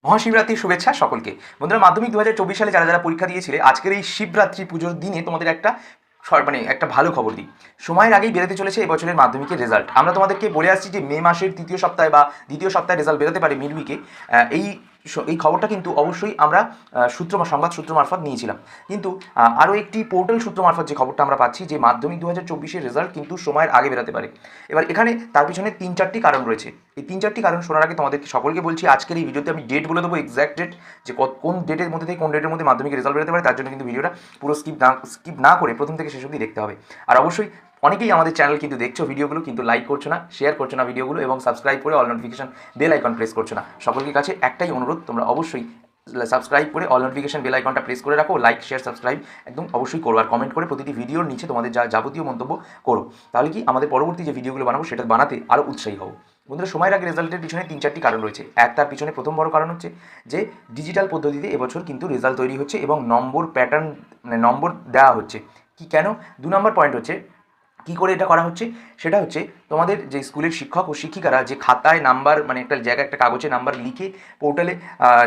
মহাশিবরাত্রির শুভেচ্ছা সকলকে। বন্ধুরা, মাধ্যমিক 2024 সালে যারা যারা পরীক্ষা দিয়েছিলে, আজকের এই শিবরাত্রি পুজোর দিনে তোমাদের একটা একটা ভালো খবর দিই। সময়ের আগেই বেরোতে চলেছে এবছরের মাধ্যমিকের রেজাল্ট। আমরা তোমাদেরকে বলে আসছি যে মে মাসের তৃতীয় সপ্তাহে বা দ্বিতীয় সপ্তাহে রেজাল্ট বেরোতে পারে মিড উইকে। এই এই খবরটা কিন্তু অবশ্যই আমরা সংবাদ সূত্র মারফত নিয়েছিলাম। কিন্তু আরও একটি পোর্টাল সূত্র মারফত যে খবরটা আমরা পাচ্ছি যে মাধ্যমিক 2024-এর রেজাল্ট কিন্তু সময়ের আগে বেরোতে পারে। এবার এখানে তার পিছনে 3-4টি কারণ রয়েছে। এই 3-4টি কারণ শোনার আগে তোমাদেরকে সকলকে বলছি, আজকের এই ভিডিওতে আমি ডেট বলে দেবো, এক্স্যাক্ট ডেট, যে কোন ডেটের মধ্যে থেকে কোন ডেটের মধ্যে মাধ্যমিকের রেজাল্ট বেরোতে পারে। তার জন্য কিন্তু ভিডিওটা পুরো স্কিপ না করে প্রথম থেকে শেষ অবধি দেখতে হবে। আর অবশ্যই অনেকেই আমাদের চ্যানেল কিন্তু দেখছো ভিডিওগুলো, কিন্তু লাইক করছো না, শেয়ার করছো না ভিডিওগুলো, এবং সাবস্ক্রাইব করে all notification bell icon press করছো না। সকলের কাছে একটাই অনুরোধ, তোমরা অবশ্যই সাবস্ক্রাইব করে অল নোটিফিকেশন বেল আইকনটা প্রেস করে রাখো। লাইক শেয়ার সাবস্ক্রাইব একদম অবশ্যই করো, আর কমেন্ট করে প্রতিটি ভিডিওর নিচে তোমাদের যাবতীয় মন্তব্য করো। তাহলে কি আমাদের পরবর্তী যে ভিডিওগুলো বানাবো সেটা বানাতে আরও উৎসাহী হবো। বন্ধুরা, সময়ের আগে রেজাল্টের পিছনে 3-4টি কারণ রয়েছে। তার পিছনে প্রথম বড় কারণ হচ্ছে যে ডিজিটাল পদ্ধতিতে এবছর কিন্তু রেজাল্ট তৈরি হচ্ছে এবং নম্বর প্যাটার্ন, মানে নম্বর দেওয়া হচ্ছে। কি কেন? 2 নম্বর পয়েন্ট হচ্ছে কী করে এটা করা হচ্ছে, সেটা হচ্ছে তোমাদের যে স্কুলের শিক্ষক ও শিক্ষিকারা যে খাতায় নাম্বার, মানে একটা জায়গায় একটা কাগজে নাম্বার লিখে পোর্টালে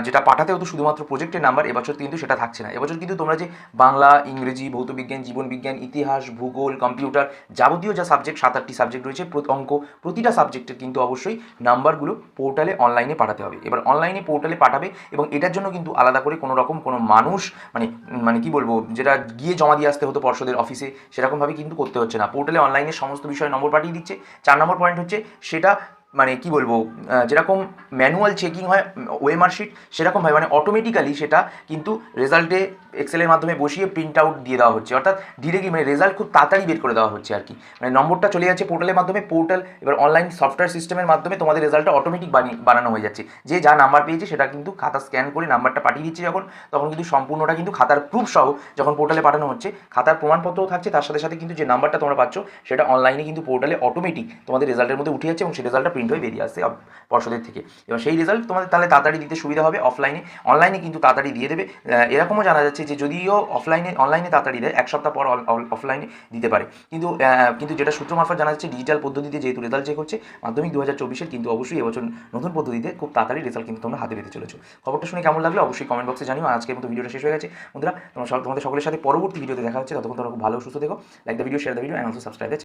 যেটা পাঠাতে হতো শুধুমাত্র প্রজেক্টের নাম্বার, এবছর কিন্তু সেটা থাকছে না। এবছর কিন্তু তোমরা যে বাংলা, ইংরেজি, ভৌতবিজ্ঞান, জীবনবিজ্ঞান, ইতিহাস, ভূগোল, কম্পিউটার, যাবতীয় যা সাবজেক্ট 7-8টি সাবজেক্ট রয়েছে, অঙ্ক, প্রতিটা সাবজেক্টের কিন্তু অবশ্যই নাম্বারগুলো পোর্টালে অনলাইনে পাঠাতে হবে। এবার অনলাইনে পোর্টালে পাঠাবে এবং এটার জন্য কিন্তু আলাদা করে কোনো রকম কোনো মানুষ, মানে কি বলবো, যেটা গিয়ে জমা দিয়ে আসতে হতো পর্ষদের অফিসে, সেরকমভাবে কিন্তু করতে হচ্ছে না। পোর্টালে অনলাইনে সমস্ত বিষয়ে নম্বর পাঠিয়ে দিচ্ছে। 4 নম্বর পয়েন্ট হচ্ছে সেটা, মানে কি বলবো, যেরকম ম্যানুয়াল চেকিং হয় ওএমআর শিট, সেরকম হয়, মানে অটোমেটিক্যালি সেটা কিন্তু রেজাল্টে এক্সেলের মাধ্যমে বসিয়ে প্রিন্ট আউট দিয়ে দেওয়া হচ্ছে, অর্থাৎ ডিরেক্টলি মানে রেজাল্ট খুব তাড়াতাড়ি বের করে দেওয়া হচ্ছে আর কি। মানে নম্বরটা চলে যাচ্ছে পোর্টালের মাধ্যমে, পোর্টাল এবার অনলাইন সফটওয়্যার সিস্টেমের মাধ্যমে তোমাদের রেজাল্টটা অটোমেটিক বানানো হয়ে যাচ্ছে। যে যা নাম্বার পেয়েছে সেটা কিন্তু খাতা স্ক্যান করে নাম্বারটা পাঠিয়ে দিচ্ছে তখন কিন্তু সম্পূর্ণটা কিন্তু খাতার প্রুফ সহ যখন পোর্টালে পাঠানো হচ্ছে, খাতার প্রমাণপত্রও থাকছে, তার সাথে সাথে কিন্তু যে নাম্বারটা তোমরা পাচ্ছ সেটা অনলাইনে কিন্তু পোর্টালে অটোমেটিক তোমাদের রেজাল্টের মধ্যে উঠে যাচ্ছে এবং সেই রেজাল্টটা প্রিন্ট হয়ে বেরিয়ে আসছে পর্ষদের থেকে। এবং সেই রেজাল্ট তোমাদের তাহলে তাড়াতাড়ি দিতে সুবিধা হবে অফলাইনে, অনলাইনে কিন্তু তাড়াতাড়ি দিয়ে দেবে। এরকমও জানা যাচ্ছে যে যদিও অনলাইনে তাড়াতাড়ি দেয়, 1 সপ্তাহ পর অফলাইনে দিতে পারে, কিন্তু যেটা সূত্র মারফত জানা যাচ্ছে ডিজিটাল পদ্ধতিতে যেহেতু রেজাল্ট চেক হচ্ছে মাধ্যমিক 2024-এর, কিন্তু অবশ্যই এবছর নতুন পদ্ধতিতে খুব তাড়াতাড়ি রেজাল্ট কিন্তু তোমরা হাতে পেতে চলেছো। খবরটা শুনে কেমন লাগলো অবশ্যই কমেন্ট বক্সে জানিও। আজকের মতো ভিডিওটা শেষ হয়ে গেছে। বন্ধুরা, তোমাদের সকলের সাথে পরবর্তী ভিডিওতে দেখা হচ্ছে। ততক্ষণ তোমরা খুব ভালো সুস্থ থেকো। Like the video, share the video, and also subscribe.